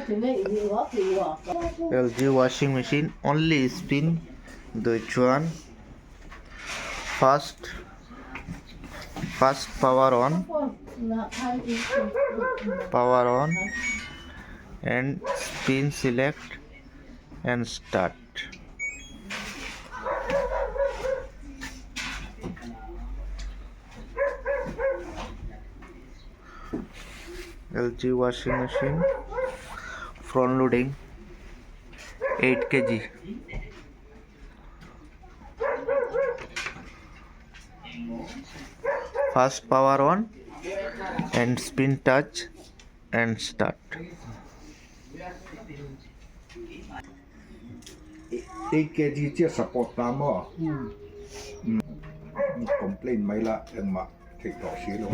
LG washing machine only spin which one first power on and spin select and start. LG washing machine front loading 8 kg. First power on and spin touch and start. 8 kg 即係10擔喎。complain 咪啦，人物踢落水咯。